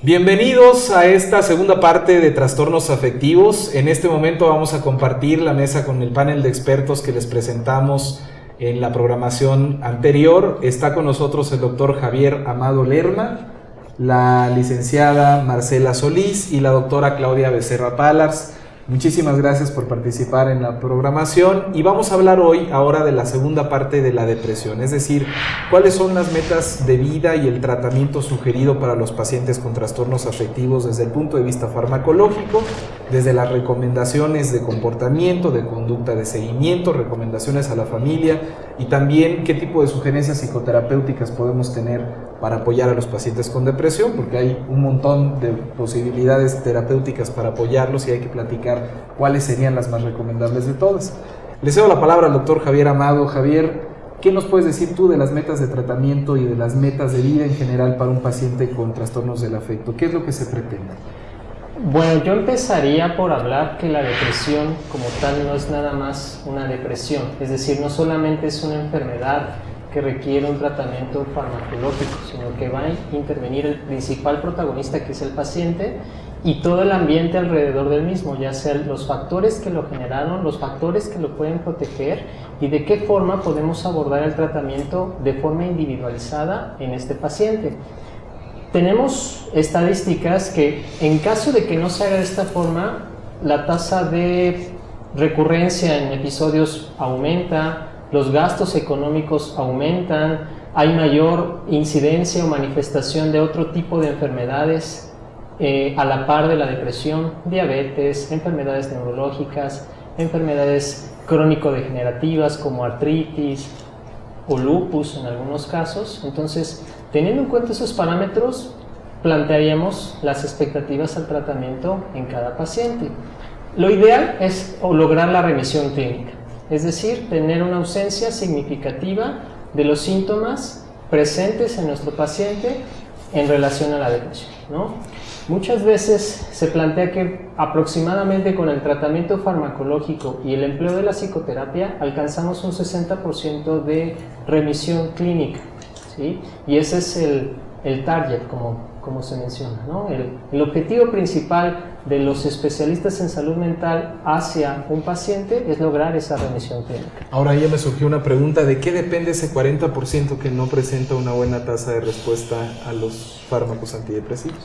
Bienvenidos a esta segunda parte de Trastornos Afectivos. En este momento vamos a compartir la mesa con el panel de expertos que les presentamos en la programación anterior. Está con nosotros el doctor Javier Amado Lerma, la licenciada Marcela Solís y la doctora Claudia Becerra Pallars. Muchísimas gracias por participar en la programación y vamos a hablar ahora de la segunda parte de la depresión, es decir, cuáles son las metas de vida y el tratamiento sugerido para los pacientes con trastornos afectivos desde el punto de vista farmacológico, desde las recomendaciones de comportamiento, de conducta de seguimiento, recomendaciones a la familia y también qué tipo de sugerencias psicoterapéuticas podemos tener para apoyar a los pacientes con depresión, porque hay un montón de posibilidades terapéuticas para apoyarlos y hay que platicar cuáles serían las más recomendables de todas. Le cedo la palabra al doctor Javier Amado. Javier, ¿qué nos puedes decir tú de las metas de tratamiento y de las metas de vida en general para un paciente con trastornos del afecto? ¿Qué es lo que se pretende? Bueno, yo empezaría por hablar que la depresión como tal no es nada más una depresión, es decir, no solamente es una enfermedad que requiere un tratamiento farmacológico, sino que va a intervenir el principal protagonista, que es el paciente, y todo el ambiente alrededor del mismo, ya sean los factores que lo generaron, los factores que lo pueden proteger y de qué forma podemos abordar el tratamiento de forma individualizada en este paciente. Tenemos estadísticas que en caso de que no se haga de esta forma, la tasa de recurrencia en episodios aumenta, los gastos económicos aumentan, hay mayor incidencia o manifestación de otro tipo de enfermedades a la par de la depresión, diabetes, enfermedades neurológicas, enfermedades crónico-degenerativas como artritis o lupus en algunos casos. Entonces, teniendo en cuenta esos parámetros, plantearíamos las expectativas al tratamiento en cada paciente. Lo ideal es lograr la remisión clínica, es decir, tener una ausencia significativa de los síntomas presentes en nuestro paciente en relación a la depresión, ¿no? Muchas veces se plantea que aproximadamente con el tratamiento farmacológico y el empleo de la psicoterapia alcanzamos un 60% de remisión clínica, ¿sí? Y ese es el target, como se menciona, ¿no? El objetivo principal de los especialistas en salud mental hacia un paciente es lograr esa remisión clínica. Ahora ya me surgió una pregunta, ¿de qué depende ese 40% que no presenta una buena tasa de respuesta a los fármacos antidepresivos?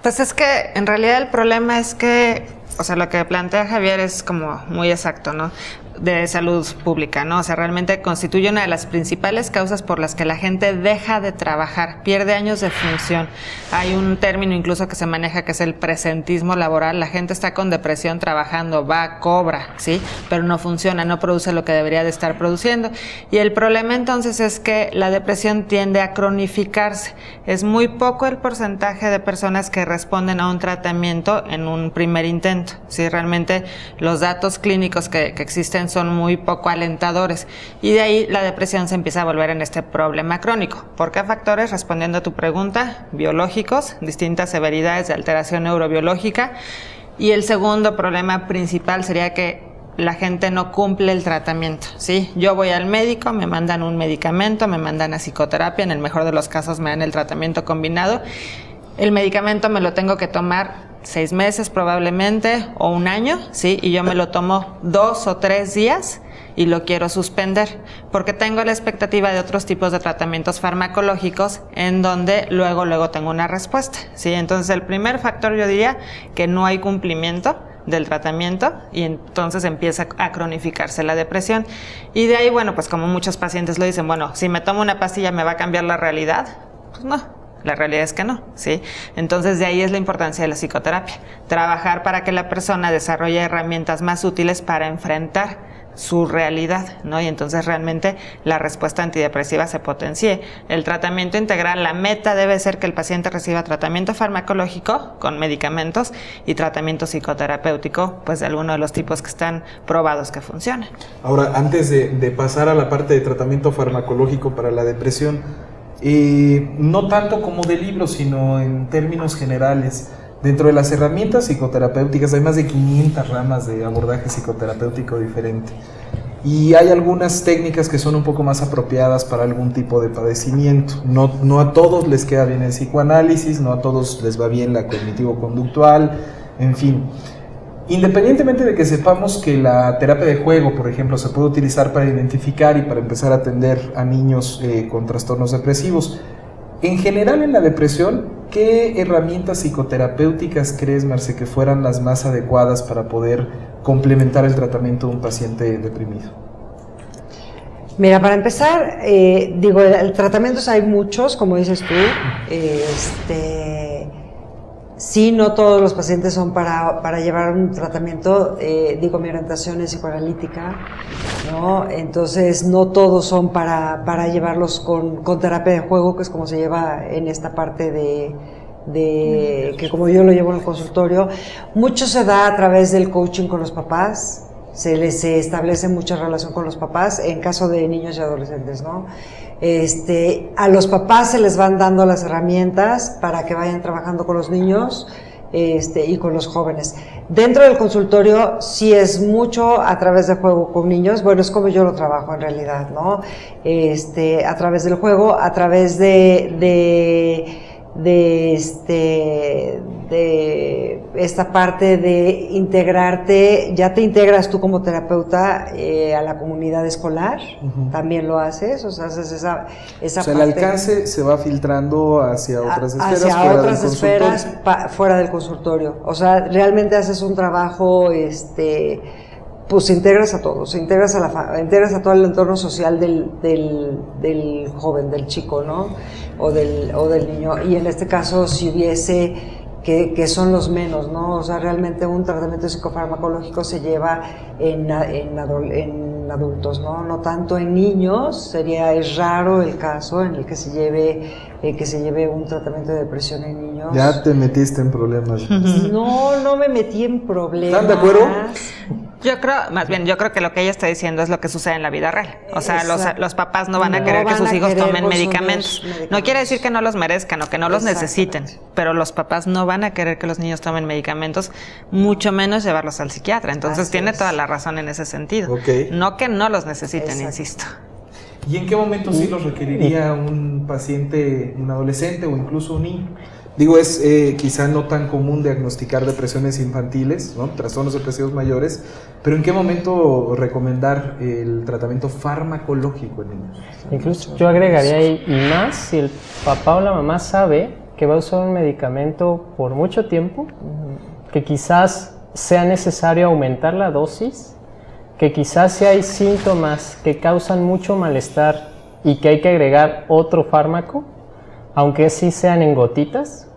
Pues es que en realidad el problema es que, o sea, lo que plantea Javier es como muy exacto, ¿no? De salud pública, ¿no? O sea, realmente constituye una de las principales causas por las que la gente deja de trabajar, pierde años de función. Hay un término incluso que se maneja que es el presentismo laboral. La gente está con depresión trabajando, va, cobra, ¿sí? Pero no funciona, no produce lo que debería de estar produciendo. Y el problema entonces es que la depresión tiende a cronificarse. Es muy poco el porcentaje de personas que responden a un tratamiento en un primer intento, ¿sí? Realmente los datos clínicos que existen son muy poco alentadores y de ahí la depresión se empieza a volver en este problema crónico. ¿Por qué factores? Respondiendo a tu pregunta, biológicos, distintas severidades de alteración neurobiológica, y el segundo problema principal sería que la gente no cumple el tratamiento, ¿sí? Yo voy al médico, me mandan un medicamento, me mandan a psicoterapia, en el mejor de los casos me dan el tratamiento combinado. El medicamento me lo tengo que tomar 6 meses probablemente o 1 año, ¿sí? Y yo me lo tomo 2 o 3 días y lo quiero suspender porque tengo la expectativa de otros tipos de tratamientos farmacológicos en donde luego tengo una respuesta, ¿sí? Entonces el primer factor yo diría que no hay cumplimiento del tratamiento y entonces empieza a cronificarse la depresión. Y de ahí, bueno, pues como muchos pacientes lo dicen, bueno, si me tomo una pastilla ¿me va a cambiar la realidad? Pues no. La realidad es que no, ¿sí? Entonces de ahí es la importancia de la psicoterapia. Trabajar para que la persona desarrolle herramientas más útiles para enfrentar su realidad, ¿no? Y entonces realmente la respuesta antidepresiva se potencie. El tratamiento integral, la meta debe ser que el paciente reciba tratamiento farmacológico con medicamentos y tratamiento psicoterapéutico, pues de alguno de los tipos que están probados que funcionan. Ahora, antes de pasar a la parte de tratamiento farmacológico para la depresión, no tanto como de libros, sino en términos generales. Dentro de las herramientas psicoterapéuticas hay más de 500 ramas de abordaje psicoterapéutico diferente. y hay algunas técnicas que son un poco más apropiadas para algún tipo de padecimiento. No a todos les queda bien el psicoanálisis, no a todos les va bien la cognitivo-conductual, en fin. Independientemente de que sepamos que la terapia de juego, por ejemplo, se puede utilizar para identificar y para empezar a atender a niños con trastornos depresivos, en general en la depresión, ¿qué herramientas psicoterapéuticas crees, Marce, que fueran las más adecuadas para poder complementar el tratamiento de un paciente deprimido? Mira, para empezar, tratamientos hay muchos, como dices tú. Sí, no todos los pacientes son para llevar un tratamiento, mi orientación es psicoanalítica, ¿no? Entonces no todos son para llevarlos con terapia de juego, que es como se lleva en esta parte de que como yo lo llevo en el consultorio. Mucho se da a través del coaching con los papás, se establece mucha relación con los papás en caso de niños y adolescentes, ¿no? A los papás se les van dando las herramientas para que vayan trabajando con los niños y con los jóvenes. Dentro del consultorio sí es mucho a través de juego con niños, bueno, es como yo lo trabajo en realidad, ¿no? A través del juego, a través de esta parte de integrarte, ya te integras tú como terapeuta a la comunidad escolar, también lo haces, o sea, haces esa parte. El alcance se va filtrando hacia otras esferas, hacia otras esferas fuera del consultorio, o sea, realmente haces un trabajo, pues integras a todos, integras a todo el entorno social del joven, del chico, ¿no? O del niño. Y en este caso, si hubiese, que son los menos, ¿no? O sea, realmente un tratamiento psicofarmacológico se lleva en adultos, ¿no? No tanto en niños. Es raro el caso en el que se lleve un tratamiento de depresión en niños. Ya te metiste en problemas. No me metí en problemas. ¿Están de acuerdo? Yo creo que lo que ella está diciendo es lo que sucede en la vida real. O sea, los papás no van a querer que sus hijos tomen medicamentos. No quiere decir que no los merezcan o que no los necesiten, pero los papás no van a querer que los niños tomen medicamentos, mucho menos llevarlos al psiquiatra. Entonces tiene toda la razón en ese sentido. Okay. No que no los necesiten, insisto. ¿Y en qué momento sí los requeriría un paciente, un adolescente o incluso un niño? Digo, es quizá no tan común diagnosticar depresiones infantiles, ¿no? Trastornos depresivos mayores, pero ¿en qué momento recomendar el tratamiento farmacológico en niños? Incluso yo agregaría ahí, y más si el papá o la mamá sabe que va a usar un medicamento por mucho tiempo, que quizás sea necesario aumentar la dosis, que quizás si hay síntomas que causan mucho malestar y que hay que agregar otro fármaco, aunque sí sean en gotitas,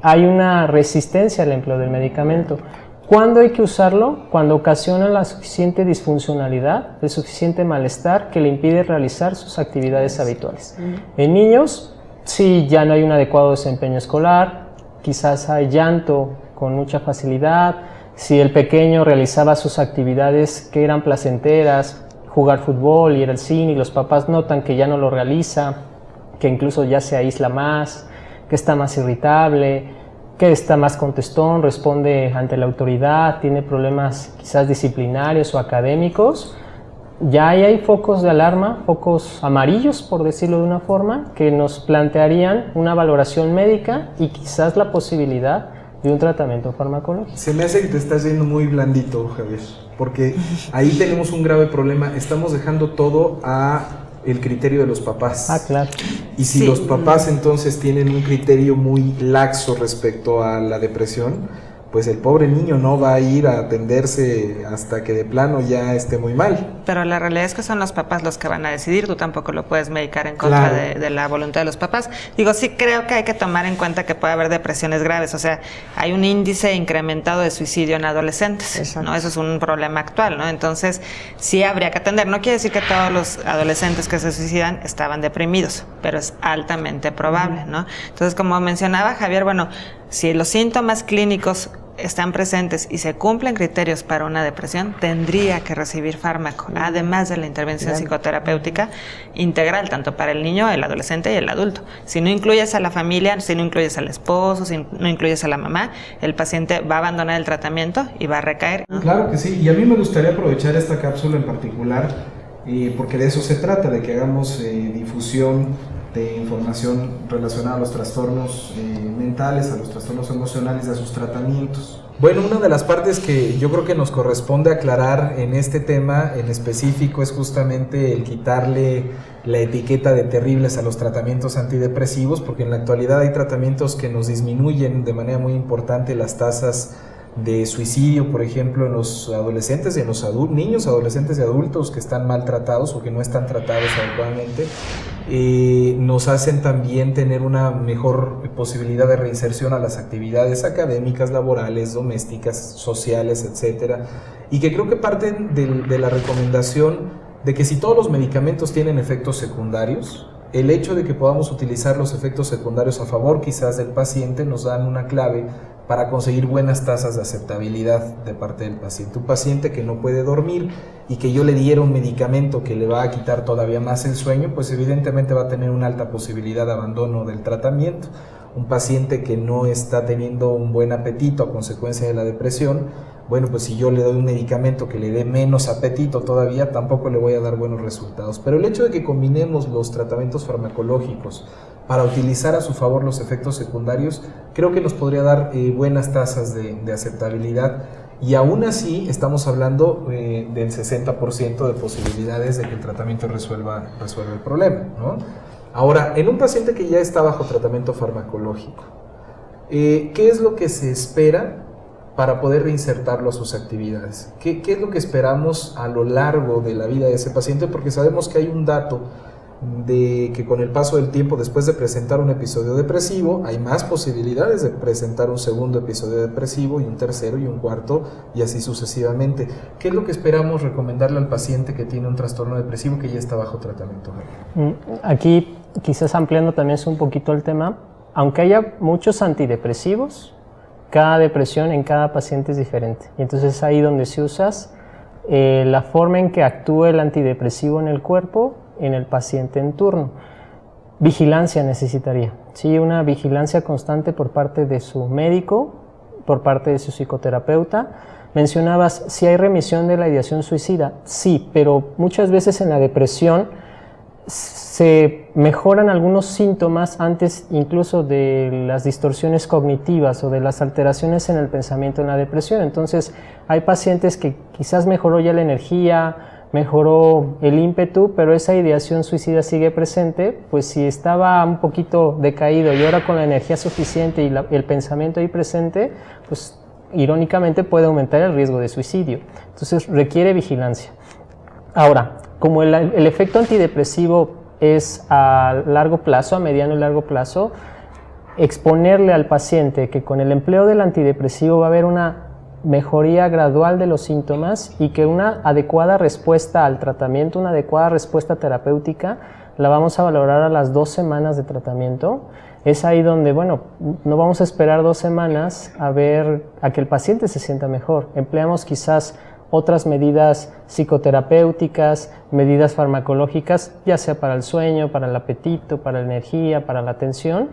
hay una resistencia al empleo del medicamento. ¿Cuándo hay que usarlo? Cuando ocasiona la suficiente disfuncionalidad, el suficiente malestar que le impide realizar sus actividades habituales. En niños, si ya no hay un adecuado desempeño escolar, quizás hay llanto con mucha facilidad, si el pequeño realizaba sus actividades que eran placenteras, jugar fútbol, ir al cine, y los papás notan que ya no lo realiza, que incluso ya se aísla más, que está más irritable, que está más contestón, responde ante la autoridad, tiene problemas quizás disciplinarios o académicos, ya ahí hay focos de alarma, focos amarillos, por decirlo de una forma, que nos plantearían una valoración médica y quizás la posibilidad de un tratamiento farmacológico. Se me hace que te estás yendo muy blandito, Javier, porque ahí tenemos un grave problema. Estamos dejando todo a el criterio de los papás. Ah, claro. Y si los papás entonces tienen un criterio muy laxo respecto a la depresión, pues el pobre niño no va a ir a atenderse hasta que de plano ya esté muy mal. Pero la realidad es que son los papás los que van a decidir, tú tampoco lo puedes medicar en contra de la voluntad de los papás. Digo, sí creo que hay que tomar en cuenta que puede haber depresiones graves, o sea, hay un índice incrementado de suicidio en adolescentes, ¿no? Eso es un problema actual, ¿no? Entonces, sí habría que atender. No quiere decir que todos los adolescentes que se suicidan estaban deprimidos, pero es altamente probable, ¿no? Entonces, como mencionaba Javier, bueno, si los síntomas clínicos están presentes y se cumplen criterios para una depresión, tendría que recibir fármaco, además de la intervención psicoterapéutica integral, tanto para el niño, el adolescente y el adulto. Si no incluyes a la familia, si no incluyes al esposo, si no incluyes a la mamá, el paciente va a abandonar el tratamiento y va a recaer. Claro que sí, y a mí me gustaría aprovechar esta cápsula en particular, porque de eso se trata, de que hagamos difusión de información relacionada a los trastornos mentales, a los trastornos emocionales y a sus tratamientos. Bueno, una de las partes que yo creo que nos corresponde aclarar en este tema en específico es justamente el quitarle la etiqueta de terribles a los tratamientos antidepresivos, porque en la actualidad hay tratamientos que nos disminuyen de manera muy importante las tasas de suicidio, por ejemplo, en los adolescentes y en los niños, adolescentes y adultos que están maltratados o que no están tratados adecuadamente. Nos hacen también tener una mejor posibilidad de reinserción a las actividades académicas, laborales, domésticas, sociales, etcétera, y que creo que parten de la recomendación de que si todos los medicamentos tienen efectos secundarios, el hecho de que podamos utilizar los efectos secundarios a favor quizás del paciente nos dan una clave para conseguir buenas tasas de aceptabilidad de parte del paciente. Un paciente que no puede dormir y que yo le diera un medicamento que le va a quitar todavía más el sueño, pues evidentemente va a tener una alta posibilidad de abandono del tratamiento. Un paciente que no está teniendo un buen apetito a consecuencia de la depresión, bueno, pues si yo le doy un medicamento que le dé menos apetito todavía, tampoco le voy a dar buenos resultados. Pero el hecho de que combinemos los tratamientos farmacológicos para utilizar a su favor los efectos secundarios, creo que nos podría dar buenas tasas de aceptabilidad, y aún así estamos hablando del 60% de posibilidades de que el tratamiento resuelva el problema, ¿no? Ahora, en un paciente que ya está bajo tratamiento farmacológico, ¿qué es lo que se espera para poder reinsertarlo a sus actividades? ¿Qué es lo que esperamos a lo largo de la vida de ese paciente? Porque sabemos que hay un dato de que con el paso del tiempo, después de presentar un episodio depresivo, hay más posibilidades de presentar un segundo episodio depresivo y un tercero y un cuarto y así sucesivamente. ¿Qué es lo que esperamos recomendarle al paciente que tiene un trastorno depresivo que ya está bajo tratamiento? Aquí quizás ampliando también un poquito el tema, aunque haya muchos antidepresivos, cada depresión en cada paciente es diferente, y entonces es ahí donde se usa la forma en que actúa el antidepresivo en el cuerpo, en el paciente en turno. Vigilancia necesitaría, ¿sí? Una vigilancia constante por parte de su médico, por parte de su psicoterapeuta. Mencionabas, si hay remisión de la ideación suicida, sí, pero muchas veces en la depresión se mejoran algunos síntomas antes incluso de las distorsiones cognitivas o de las alteraciones en el pensamiento en la depresión. Entonces hay pacientes que quizás mejoró ya la energía, mejoró el ímpetu, pero esa ideación suicida sigue presente. Pues si estaba un poquito decaído y ahora con la energía suficiente y el pensamiento ahí presente, pues irónicamente puede aumentar el riesgo de suicidio. Entonces requiere vigilancia. Ahora, como el efecto antidepresivo es a largo plazo, a mediano y largo plazo, exponerle al paciente que con el empleo del antidepresivo va a haber una mejoría gradual de los síntomas y que una adecuada respuesta al tratamiento, una adecuada respuesta terapéutica, la vamos a valorar a las 2 semanas de tratamiento. Es ahí donde, bueno, no vamos a esperar 2 semanas a que el paciente se sienta mejor. Empleamos quizás otras medidas psicoterapéuticas, medidas farmacológicas, ya sea para el sueño, para el apetito, para la energía, para la atención,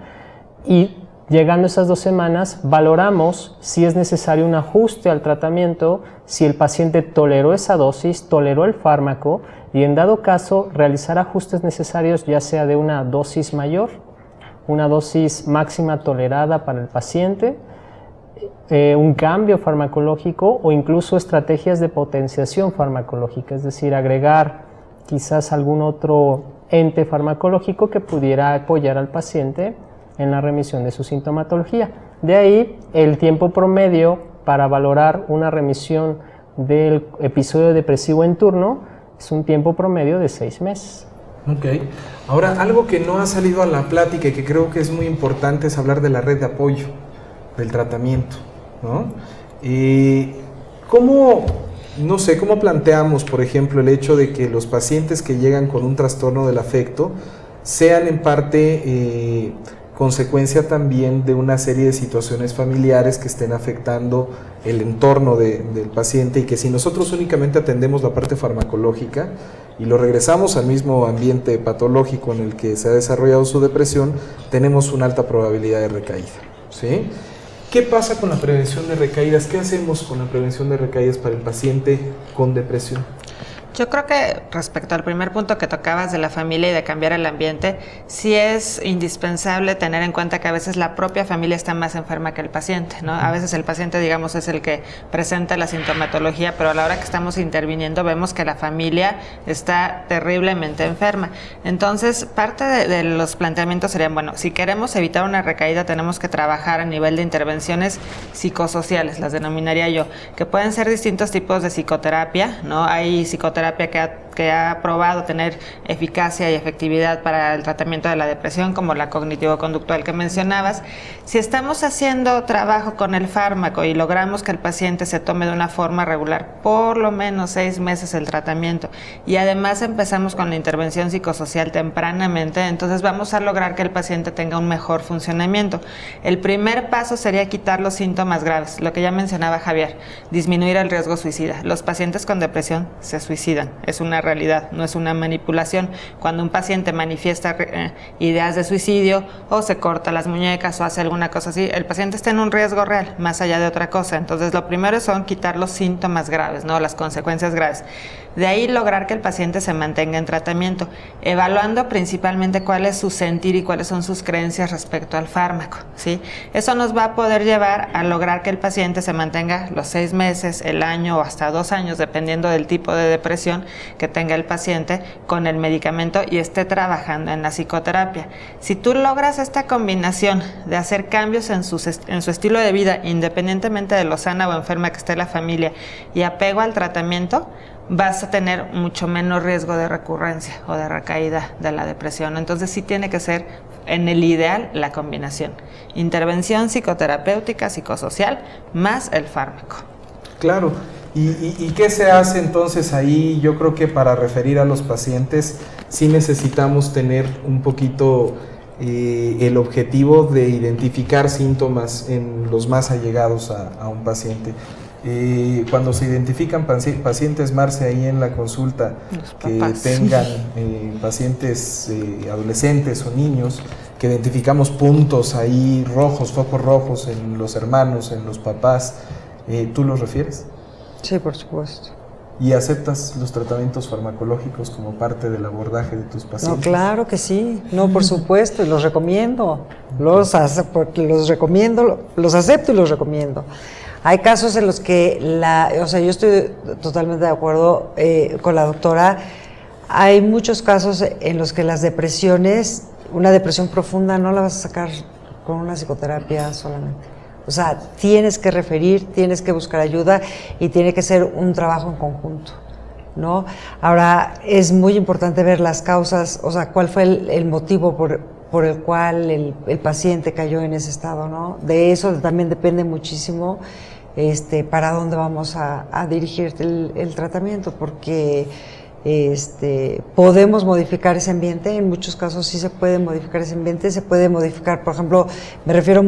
y llegando a esas 2 semanas, valoramos si es necesario un ajuste al tratamiento, si el paciente toleró esa dosis, toleró el fármaco, y en dado caso realizar ajustes necesarios, ya sea de una dosis mayor, una dosis máxima tolerada para el paciente, un cambio farmacológico o incluso estrategias de potenciación farmacológica, es decir, agregar quizás algún otro ente farmacológico que pudiera apoyar al paciente en la remisión de su sintomatología. De ahí el tiempo promedio para valorar una remisión del episodio depresivo en turno es un tiempo promedio de 6 meses. Ok. Ahora, algo que no ha salido a la plática y que creo que es muy importante es hablar de la red de apoyo del tratamiento, ¿no? ¿Cómo planteamos, por ejemplo, el hecho de que los pacientes que llegan con un trastorno del afecto sean en parte consecuencia también de una serie de situaciones familiares que estén afectando el entorno del paciente, y que si nosotros únicamente atendemos la parte farmacológica y lo regresamos al mismo ambiente patológico en el que se ha desarrollado su depresión, tenemos una alta probabilidad de recaída, ¿sí? ¿Qué pasa con la prevención de recaídas? ¿Qué hacemos con la prevención de recaídas para el paciente con depresión? Yo creo que respecto al primer punto que tocabas de la familia y de cambiar el ambiente, sí es indispensable tener en cuenta que a veces la propia familia está más enferma que el paciente, ¿no? A veces el paciente, digamos, es el que presenta la sintomatología, pero a la hora que estamos interviniendo vemos que la familia está terriblemente enferma. Entonces, parte de los planteamientos serían, bueno, si queremos evitar una recaída, tenemos que trabajar a nivel de intervenciones psicosociales, las denominaría yo, que pueden ser distintos tipos de psicoterapia, ¿no? Hay psicoterapia que ha probado tener eficacia y efectividad para el tratamiento de la depresión, como la cognitivo-conductual que mencionabas. Si estamos haciendo trabajo con el fármaco y logramos que el paciente se tome de una forma regular por lo menos 6 meses el tratamiento, y además empezamos con la intervención psicosocial tempranamente, entonces vamos a lograr que el paciente tenga un mejor funcionamiento. El primer paso sería quitar los síntomas graves, lo que ya mencionaba Javier, disminuir el riesgo suicida. Los pacientes con depresión se suicidan, es una realidad, no es una manipulación. Cuando un paciente manifiesta ideas de suicidio o se corta las muñecas o hace alguna cosa así, el paciente está en un riesgo real, más allá de otra cosa. Entonces lo primero son quitar los síntomas graves, ¿no? Las consecuencias graves. De ahí lograr que el paciente se mantenga en tratamiento, evaluando principalmente cuál es su sentir y cuáles son sus creencias respecto al fármaco, ¿sí? Eso nos va a poder llevar a lograr que el paciente se mantenga los 6 meses, el año o hasta 2 años, dependiendo del tipo de depresión que tenga el paciente, con el medicamento y esté trabajando en la psicoterapia. Si tú logras esta combinación de hacer cambios en su estilo de vida, independientemente de lo sana o enferma que esté la familia, y apego al tratamiento, vas a tener mucho menos riesgo de recurrencia o de recaída de la depresión. Entonces sí tiene que ser, en el ideal, la combinación: intervención psicoterapéutica, psicosocial, más el fármaco. Claro. ¿Y qué se hace entonces ahí? Yo creo que para referir a los pacientes sí necesitamos tener un poquito el objetivo de identificar síntomas en los más allegados a un paciente. Cuando se identifican pacientes, Marce, ahí en la consulta, que tengan pacientes adolescentes o niños, que identificamos puntos ahí rojos, focos rojos en los hermanos, en los papás, ¿tú los refieres? Sí, por supuesto. ¿Y aceptas los tratamientos farmacológicos como parte del abordaje de tus pacientes? No, claro que sí, no, por supuesto, y los recomiendo, los recomiendo, los acepto y los recomiendo. Hay casos en los que yo estoy totalmente de acuerdo con la doctora. Hay muchos casos en los que las depresiones, una depresión profunda, no la vas a sacar con una psicoterapia solamente. O sea, tienes que referir, tienes que buscar ayuda y tiene que ser un trabajo en conjunto, ¿no? Ahora, es muy importante ver las causas, o sea, cuál fue el motivo por el cual el paciente cayó en ese estado, ¿no? De eso también depende muchísimo para dónde vamos a dirigir el tratamiento, porque podemos modificar ese ambiente. En muchos casos sí se puede modificar ese ambiente, se puede modificar, por ejemplo, me refiero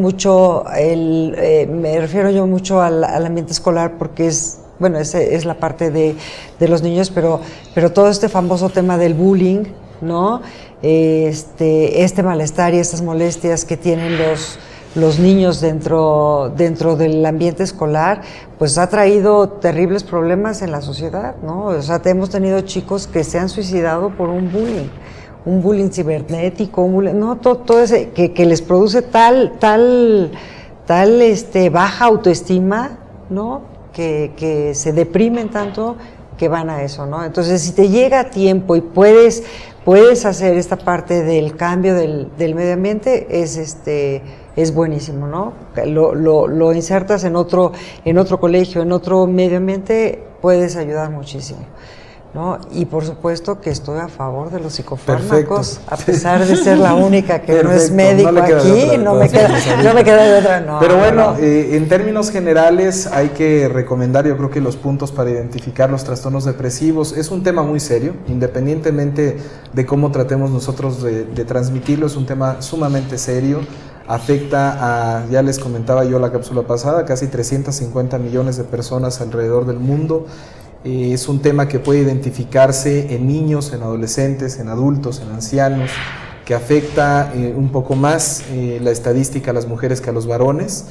yo mucho al ambiente escolar, porque es la parte de los niños, pero todo este famoso tema del bullying, ¿no? Este malestar y estas molestias que tienen los niños dentro del ambiente escolar, pues ha traído terribles problemas en la sociedad, ¿no? O sea, hemos tenido chicos que se han suicidado por un bullying cibernético, todo ese que les produce tal baja autoestima, ¿no? Que se deprimen tanto que van a eso, ¿no? Entonces, si te llega a tiempo y puedes hacer esta parte del cambio del medio ambiente, es buenísimo, ¿no? Lo insertas en otro colegio, en otro medio ambiente, puedes ayudar muchísimo. ¿no? Y por supuesto que estoy a favor de los psicofármacos, Perfecto. a pesar de ser la única que no es Perfecto, médico no le queda de aquí, otra, no me queda de otra. No, pero bueno, no. En términos generales hay que recomendar, yo creo que los puntos para identificar los trastornos depresivos es un tema muy serio, independientemente de cómo tratemos nosotros de transmitirlo, es un tema sumamente serio. Afecta a, ya les comentaba yo la cápsula pasada, casi 350 millones de personas alrededor del mundo. Es un tema que puede identificarse en niños, en adolescentes, en adultos, en ancianos, que afecta un poco más la estadística a las mujeres que a los varones,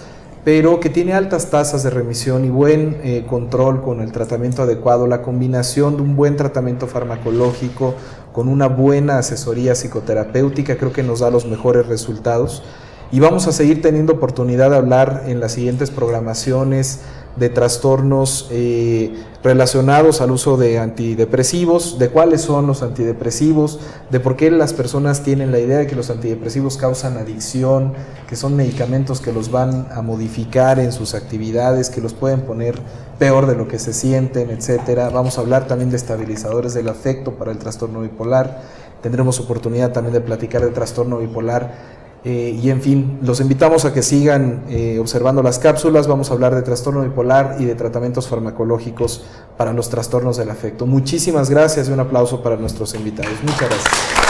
pero que tiene altas tasas de remisión y buen control con el tratamiento adecuado, la combinación de un buen tratamiento farmacológico con una buena asesoría psicoterapéutica, creo que nos da los mejores resultados. Y vamos a seguir teniendo oportunidad de hablar en las siguientes programaciones de trastornos relacionados al uso de antidepresivos, de cuáles son los antidepresivos, de por qué las personas tienen la idea de que los antidepresivos causan adicción, que son medicamentos que los van a modificar en sus actividades, que los pueden poner peor de lo que se sienten, etcétera. Vamos a hablar también de estabilizadores del afecto para el trastorno bipolar. Tendremos oportunidad también de platicar del trastorno bipolar. Y en fin, los invitamos a que sigan observando las cápsulas. Vamos a hablar de trastorno bipolar y de tratamientos farmacológicos para los trastornos del afecto. Muchísimas gracias y un aplauso para nuestros invitados. Muchas gracias.